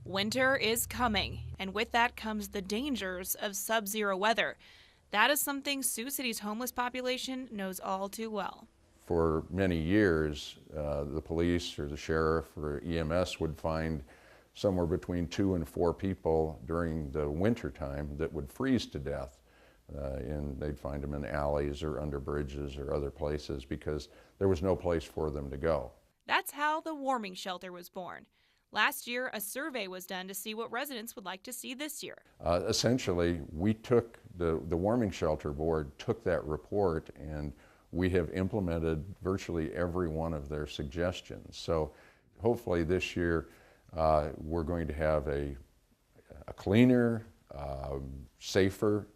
Winter is coming, and with that comes the dangers of sub-zero weather. That is something Sioux City's homeless population knows all too well. For many years, the police or the sheriff or EMS would find somewhere between 2 and 4 people during the winter time that would freeze to death. And they'd find them in alleys or under bridges or other places because there was no place for them to go. That's how the warming shelter was born. Last year, a survey was done to see what residents would like to see this year. Essentially, we took the Warming Shelter Board took that report, and we have implemented virtually every one of their suggestions. So hopefully this year we're going to have a cleaner, safer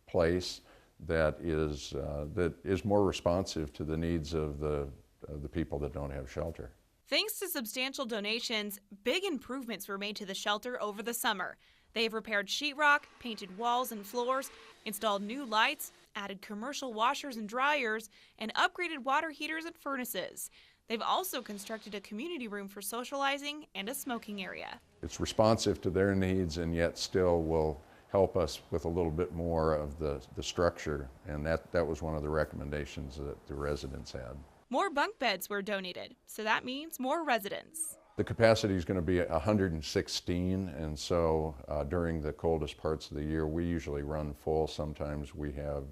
place that is more responsive to the needs of the people that don't have shelter. Thanks to substantial donations, big improvements were made to the shelter over the summer. They've repaired sheetrock, painted walls and floors, installed new lights, added commercial washers and dryers, and upgraded water heaters and furnaces. They've also constructed a community room for socializing and a smoking area. It's responsive to their needs and yet still will help us with a little bit more of the structure, and that was one of the recommendations that the residents had. More bunk beds were donated, so that means more residents. The capacity is going to be 116, and so during the coldest parts of the year, we usually run full. Sometimes we have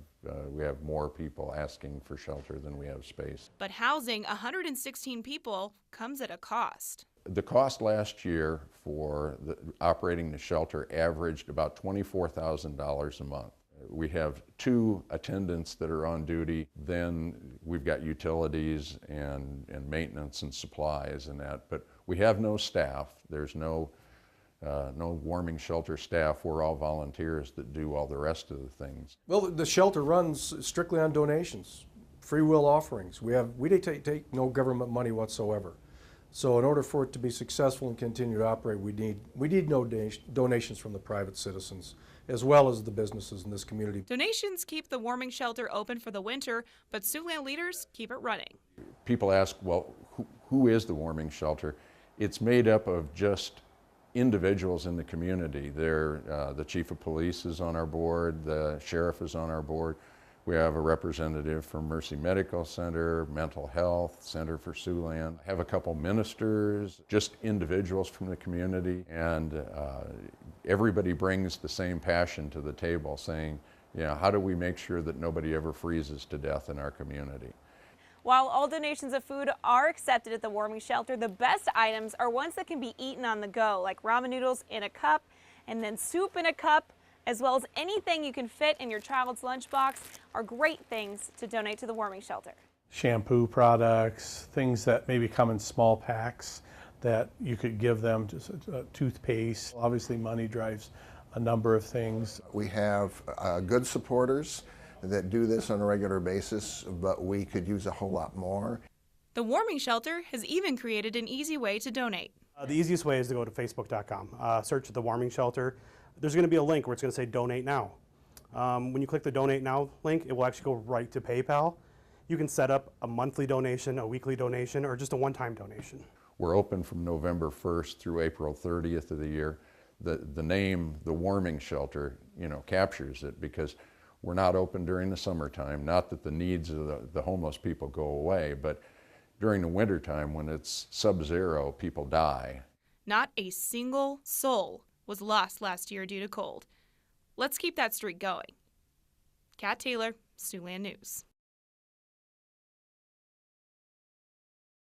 more people asking for shelter than we have space. But housing 116 people comes at a cost. The cost last year for operating the shelter averaged about $24,000 a month. We have 2 attendants that are on duty, then we've got utilities and maintenance and supplies and that, but we have no staff. There's no warming shelter staff. We're all volunteers that do all the rest of the things. Well, the shelter runs strictly on donations, free will offerings. We take no government money whatsoever. So in order for it to be successful and continue to operate, we need no donations from the private citizens, as well as the businesses in this community. Donations keep the warming shelter open for the winter, but Siouxland leaders keep it running. People ask, well, who is the warming shelter? It's made up of just individuals in the community. The chief of police is on our board, the sheriff is on our board. We have a representative from Mercy Medical Center, Mental Health, Center for Siouxland. I have a couple ministers, just individuals from the community, and everybody brings the same passion to the table, saying, how do we make sure that nobody ever freezes to death in our community? While all donations of food are accepted at the warming shelter, the best items are ones that can be eaten on the go, like ramen noodles in a cup and then soup in a cup, as well as anything you can fit in your child's lunchbox are great things to donate to the warming shelter. Shampoo products, things that maybe come in small packs that you could give them, just toothpaste. Obviously money drives a number of things. We have good supporters that do this on a regular basis, but we could use a whole lot more. The warming shelter has even created an easy way to donate. The easiest way is to go to facebook.com, search the warming shelter. There's going to be a link where it's going to say donate now. When you click the donate now link, it will actually go right to PayPal. You can set up a monthly donation, a weekly donation, or just a one-time donation. We're open from November 1st through April 30th of the year. The name, the warming shelter, captures it because we're not open during the summertime. Not that the needs of the homeless people go away, but during the wintertime when it's sub-zero, people die. Not a single soul was lost last year due to cold. Let's keep that streak going. Kat Taylor, Siouxland News.